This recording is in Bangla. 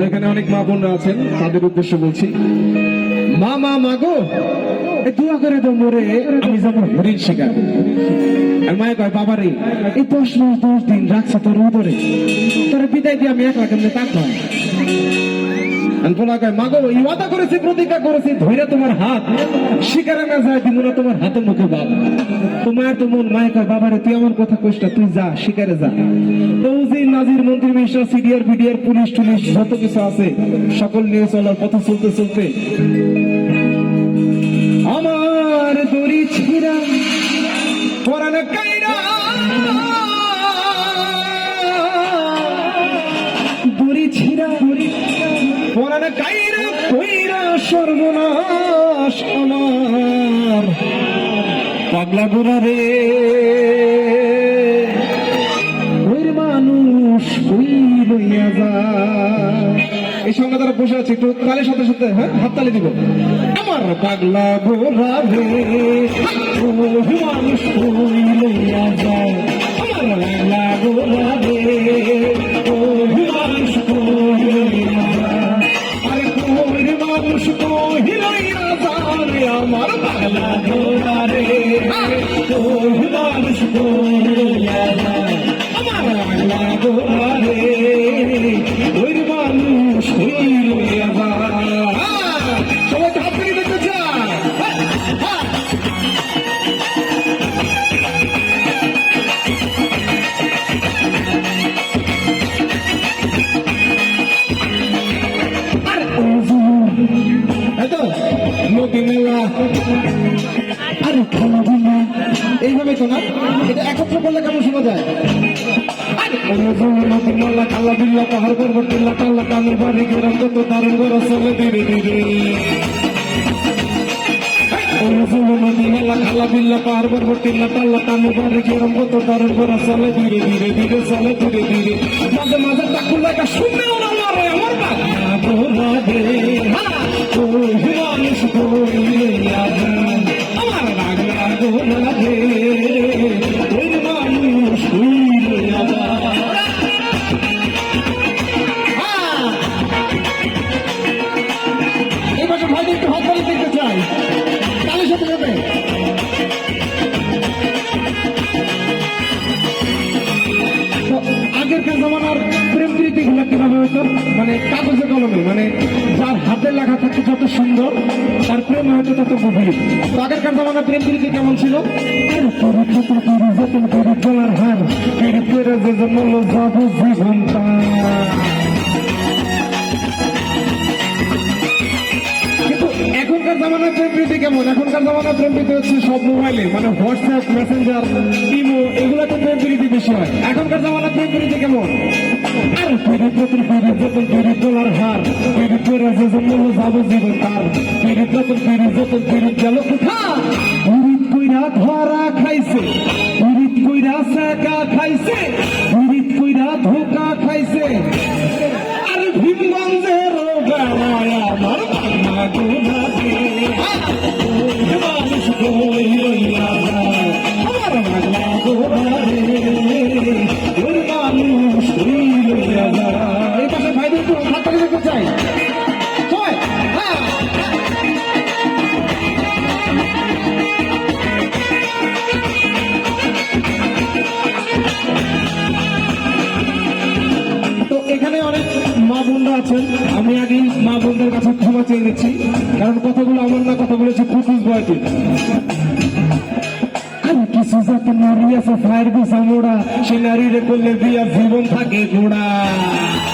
এখানে অনেক মা বোনরা আছেন, তাদের উদ্দেশ্যে বলছি, মা মা মাগো দোয়া করে তো মোরে, আমি যেমন হরিণ শিকার। মায়ে কয় বাবা রে, এই 10 মাস 10 দিন রাখছে তোর উদরে, তোর বিদায় দিয়ে আমি একলা কেমনে তাকাই। মাগো এই ওয়াদা করেছি, প্রতিজ্ঞা করেছি, ধৈর্য তোমার হাত শিকারে না যায় দিব না তোমার হাতে মুখে বাপ। তোমার তো মন। মায়ে কয় বাবা রে তুই আমার কথা কইস না, তুই যা শিকারে যা। তো যে নাজির মন্ত্রী মিনিস্টার সিডিআর বিডিআর পুলিশ টুলিশ যত কিছু আছে সকল নিয়ে চলার পথে চলতে চলতে আমার দড়ি ছিঁড়া পরানে কাইরা, দড়ি ছিঁড়া পরানে কাইরা কইরা সর্বনাশ আমার পাগলা বুড়া রে। ওই মানুষ কই লইয়া যায়। এই সঙ্গে তারা বসে আছে, একটু তালের সাথে সাথে হ্যাঁ হাততালি দিব। আমার পাগলা বুড়া রে, ওই মানুষ কই লইয়া যায়। আমার পাগলা বুড়া রে, ওই মানুষ কই লইয়া যায়। আরে কই মানুষ কই লইয়া যায়। আমার পাগলা বুড়া রে, ওই মানুষ কই লইয়া যায়। আমার পাগলা বুড়া রে, ওই মানুষ কই লইয়া যায়। সবাই হাত থেকে দেখতে চায়। নদী মেলা আরে খানা বিনা এইভাবে তো না, এটা একত্র করলে কেমন শোনা যায়। নদী মেলা কালা বিল্লা পাহাড় পর্বত টিল্লা টাল্লা কানের বাড়ি গেরাম কত দারুণ গড়া চলে ধীরে ধীরে। নদী মেলা কালা বিল্লা পাহাড় পর্বত টিল্লা টাল্লা কানের বাড়ি গেরাম কত দারুণ গড়া চলে ধীরে ধীরে ধীরে চলে ধীরে ধীরে। মাঝে মাঝে টাকুর লাগা শুনলেও না মারে আমার বাবা রে। মানুষ কই লইয়া যায়। আমার পাগলা বুড়া রে, ওই মানুষ কই লইয়া যায়। এই বছর ভাই একটু হাত তালি দেখতে চাই, তালির সাথে যাবে। আগেরকার জমানার প্রেম প্রীতি গুলো কিভাবে হইতো, মানে কাগজে কলমে, মানে যার হাতে লেখা থাকতো যত সুন্দর তার প্রেম হয়তো তত গভীর। তো আগেরকার জমানার প্রেম প্রীতি কেমন ছিল? গলার হার যে জন্ম যাবো জীবনটা। কিন্তু এখনকার জামানার প্রেম প্রীতি কেমন? এখনকার জামানার প্রেম প্রীতি হচ্ছে সব মোবাইলে, মানে হোয়াটসঅ্যাপ, মেসেঞ্জার, ইমো, এগুলাতে প্রেম প্রীতি বেশি হয়। এখনকার জামানার প্রেম প্রীতি কেমন? আর গলার হার যে জন্ম যাবো জীবন তার। যতন গেল কোথা উড়িত কইরা ধরা খাইছে, উড়িত কইরা সেকা খাইছে, উড়িত কইরা ধোকা খাইছে। আর ভীমগঞ্জের বেলায় আমার পাগলা বুড়া রে, মানুষ কই লইয়া যায়। আমার পাগলা বুড়া রে, ওই মানুষ কই লইয়া যায়। এই পাশে ভাইদের একটু হাত তালি দেখতে চাই। এখানে অনেক মা বোনরা আছেন, আমি আগে মা বোনদের কাছে ক্ষমা চেয়ে নিচ্ছি, কারণ কথাগুলো আমার না, কথা বলেছে পুতুষ বয়টি। আরে কিছু যাতে নারী আছে ফায়ার গুছা মোড়া, সে নারীরে করলে বিয়ার জীবন থাকে গোড়া।